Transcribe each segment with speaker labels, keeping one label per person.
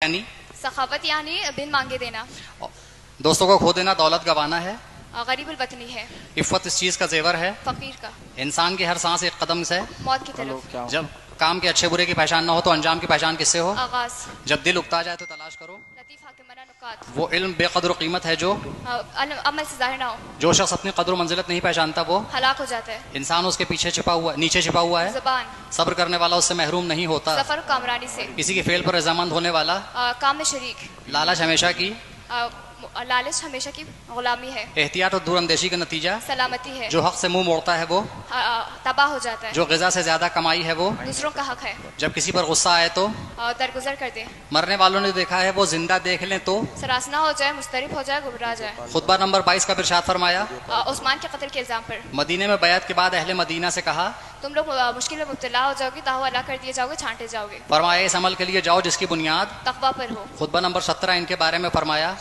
Speaker 1: यानी
Speaker 2: सखावत यानी बिन मांगे देना,
Speaker 1: दोस्तों को खो देना दौलत गंवाना है,
Speaker 2: गरीबुल वतनी है,
Speaker 1: इफ़्फ़त इस चीज का जेवर है,
Speaker 2: फकीर का,
Speaker 1: इंसान की हर सांस एक कदम से,
Speaker 2: मौत की तरफ,
Speaker 1: जब काम के अच्छे बुरे की पहचान ना हो तो अंजाम की पहचान किससे हो,
Speaker 2: आगाज,
Speaker 1: जब दिल उकता जाए तो तलाश करो,
Speaker 2: लतीफ हाकिमाना नुकात,
Speaker 1: वो इल्म बेकदर कीमत है जो
Speaker 2: अमल से जाहिर ना हो,
Speaker 1: जो शख्स अपनी कदर मंजिलत नहीं पहचानता वो
Speaker 2: हलाक हो जाता है,
Speaker 1: इंसान उसके पीछे छिपा हुआ नीचे छिपा हुआ है,
Speaker 2: ज़बान,
Speaker 1: सब्र करने वाला उससे महरूम नहीं होता,
Speaker 2: सफर कामरानी से,
Speaker 1: किसी की फेल पर रजामंद होने वाला,
Speaker 2: काम में शरीक,
Speaker 1: लालच हमेशा की,
Speaker 2: लालच हमेशा की गुलामी है,
Speaker 1: एहतियात और दूरअंदेशी का नतीजा,
Speaker 2: सलामती है,
Speaker 1: जो हक से मुंह मोड़ता है वो,
Speaker 2: तबाह हो जाता है,
Speaker 1: जो ग़िज़ा से ज्यादा कमाई है वो,
Speaker 2: दूसरों का हक है,
Speaker 1: जब किसी पर गुस्सा आए तो,
Speaker 2: दरगुजर कर दे,
Speaker 1: मरने वालों ने देखा है वो जिंदा देख लें तो,
Speaker 2: सरासना हो जाए, मुस्तरिब हो जाए, घबरा जाए,
Speaker 1: खुतबा नंबर 22 का इरशाद फरमाया,
Speaker 2: उस्मान के कत्ल के इल्जाम पर,
Speaker 1: मदीने में बैत के बाद अहले मदीना से कहा,
Speaker 2: तुम लोग मुश्किल में मुब्तला हो जाओगे, ताहु अला कर दिए जाओगे, छांटे जाओगे,
Speaker 1: फरमाया इस अमल के लिए जाओ जिसकी बुनियाद
Speaker 2: तकवा पर हो,
Speaker 1: खुतबा नंबर 17 इनके बारे में फरमाया,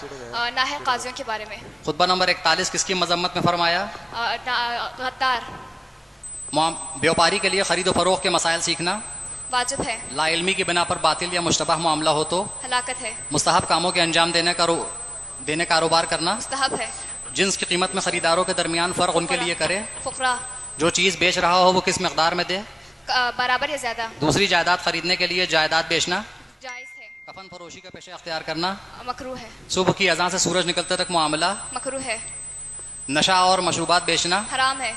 Speaker 2: ना है काजियों के बारे में,
Speaker 1: खुतबा नंबर 41 किसकी मजम्मत में फरमाया,
Speaker 2: गद्दार,
Speaker 1: व्यापारी के लिए खरीद फरोख्त के मसाइल सीखना,
Speaker 2: वाजिब है,
Speaker 1: लाइल्मी की बिना पर बातिल या मुश्तबह मामला हो तो,
Speaker 2: हलाकत है,
Speaker 1: मुस्तहब कामों के अंजाम देने कारोबार करना,
Speaker 2: मुस्तहब है,
Speaker 1: जिन्स की कीमत में खरीदारों के दरमियान फ़र्क उनके लिए करे,
Speaker 2: फुकरा,
Speaker 1: जो चीज़ बेच रहा हो वो किस मकदार में दे,
Speaker 2: बराबर या ज्यादा,
Speaker 1: दूसरी जायदाद खरीदने के लिए जायदाद बेचना,
Speaker 2: जायज है,
Speaker 1: कफन फरोशी का पेशा अख्तियार करना,
Speaker 2: मकरू है,
Speaker 1: सुबह की अज़ान से सूरज निकलते तक मामला,
Speaker 2: मकरू है,
Speaker 1: नशा और मशरूबात बेचना,
Speaker 2: हराम है,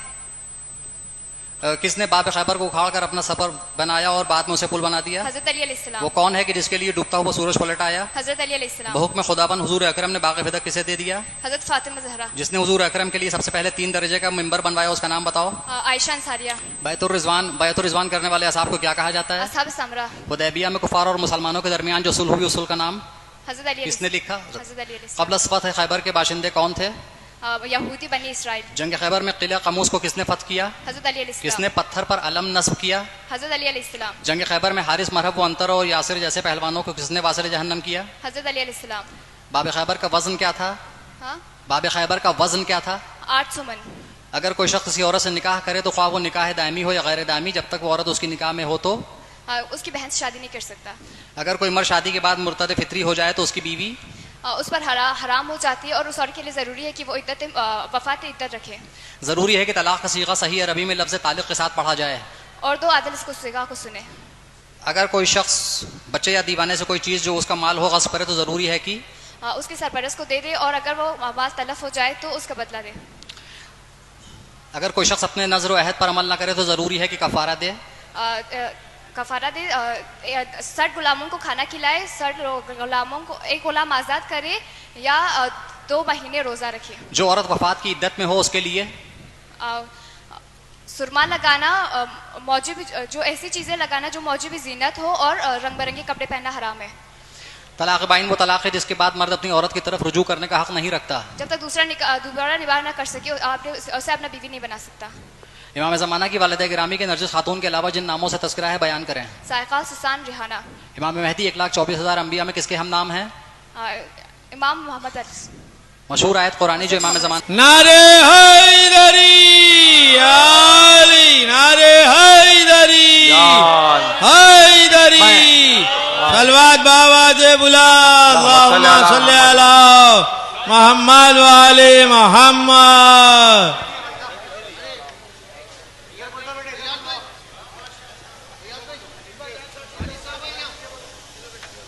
Speaker 1: किसने बाब खैबर को उखाड़ कर अपना सफर बनाया और बाद में उसे पुल बना दिया,
Speaker 2: हजरत अली अलैहिस्सलाम,
Speaker 1: वो कौन है कि जिसके लिए डूबता हुआ सूरज पलट आया,
Speaker 2: हजरत अली अलैहिस्सलाम,
Speaker 1: बहुक्म खुदाबंद हुजूर अकरम ने बाग़ फिदक किसे दे दिया,
Speaker 2: हजरत फातिमा ज़हरा,
Speaker 1: जिसने हुजूर अकरम के लिए सबसे पहले 3 दर्जे का मिंबर बनवाया उसका नाम बताओ,
Speaker 2: आयशा अंसारिया,
Speaker 1: बैतुर रिजवान करने वाले असाब को क्या कहा जाता है,
Speaker 2: असहाब समरा,
Speaker 1: हुदैबिया में कुफार और मुसलमानों के दरमियान जो सुलह हुई उसूल का नाम
Speaker 2: हजरत अली
Speaker 1: किसने लिखा,
Speaker 2: हजरत अली
Speaker 1: क़ब्ल फ़तह खैबर के बाशिंदे कौन थे,
Speaker 2: यहूदी बनी इसराइल,
Speaker 1: जंग खैबर में किला कमूस को किसने फतह किया,
Speaker 2: हजरत अली अलैहिस्सलाम,
Speaker 1: किसने पत्थर पर अलम नस्ब किया,
Speaker 2: हजरत अली अलैहिस्सलाम,
Speaker 1: जंग खैबर में हारिस मरहब अंतर और यासिर जैसे पहलवानों को किसने वासिल जहन्नम किया,
Speaker 2: हजरत अली अलैहिस्सलाम,
Speaker 1: बाब खैबर का वजन क्या था,
Speaker 2: हाँ,
Speaker 1: बाब खैबर का वजन क्या था,
Speaker 2: 800 मन,
Speaker 1: अगर कोई शख्स किसी औरत से निकाह करे तो ख्वाह वो निकाह दायमी हो या गैर दायमी, जब तक वो औरत उसकी निकाह में हो तो,
Speaker 2: उसकी बहन से शादी नहीं कर सकता,
Speaker 1: अगर कोई मर्द शादी के बाद मुर्तद फित्री हो जाए तो उसकी बीवी
Speaker 2: उस पर हराम हो जाती है और उस औरत के लिए ज़रूरी है कि वो वफात इद्दत रखे,
Speaker 1: ज़रूरी है कि तलाक का सीगा सही अरबी में लफ्ज़ तालिक के साथ पढ़ा जाए,
Speaker 2: और 2 आदल इसको सीगा को सुने,
Speaker 1: अगर कोई शख्स बच्चे या दीवाने से कोई चीज़ जो उसका माल हो गस्ब करे तो ज़रूरी है कि
Speaker 2: उसके सरपरस्त को दे दे, और अगर वो आवाज़ तलफ हो जाए तो उसका बदला दे,
Speaker 1: अगर कोई शख्स अपने नज़र व अहद पर अमल ना करे तो ज़रूरी है कि कफ़ारा दे,
Speaker 2: कफारा दे, 60 गुलामों को खाना खिलाए, 60 गुलामों को एक गुलाम आज़ाद करे, या 2 महीने रोज़ा रखे,
Speaker 1: जो औरत वफात की इद्दत में हो उसके लिए
Speaker 2: सुरमा लगाना, मौजूब जो ऐसी चीज़ें लगाना जो मौजूब जीनत हो, और रंग बिरंगे कपड़े पहनना हराम है,
Speaker 1: तलाक बाइन वो तलाक है जिसके बाद मर्द अपनी औरत की तरफ रुजू करने का हक नहीं रखता,
Speaker 2: जब तक दोबारा निबाह ना कर सके आपने उसे अपना बीवी नहीं बना सकता,
Speaker 1: इमाम ज़माना की वालिदा गिरामी के नरजिस खातून के अलावा जिन नामों से तस्करा है बयान करें,
Speaker 2: साइका, सुसान, रिहाना,
Speaker 1: इमाम महदी 1,24,000 अम्बिया में किसके हम नाम हैं,
Speaker 2: इमाम मोहम्मद अली,
Speaker 1: मशहूर आयत कुरानी जो इमाम ज़माना,
Speaker 3: नारे हैदरी आली, नारे हैदरी हैदरी, सलवात बाबा से बुला, अल्लाहुम्मा सल्ली अला मोहम्मद व आले मोहम्मद।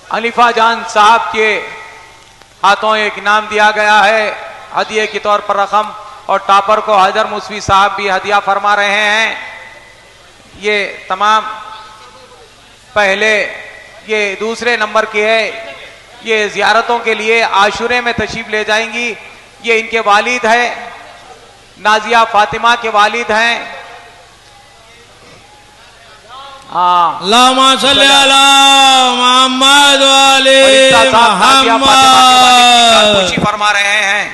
Speaker 4: अनीफा जान साहब के हाथों एक इनाम दिया गया है हदिये के तौर पर रकम, और टॉपर को हैदर मुसवी साहब भी हदिया फरमा रहे हैं। ये तमाम पहले ये दूसरे नंबर की है, ये जियारतों के लिए आशुरे में तशरीफ ले जाएंगी, ये इनके वालिद है, नाजिया फातिमा के वालिद हैं।
Speaker 3: अल्लाहुम्मा सल्ली अला मोहम्मद व आले मोहम्मद।
Speaker 4: फरमा रहे हैं।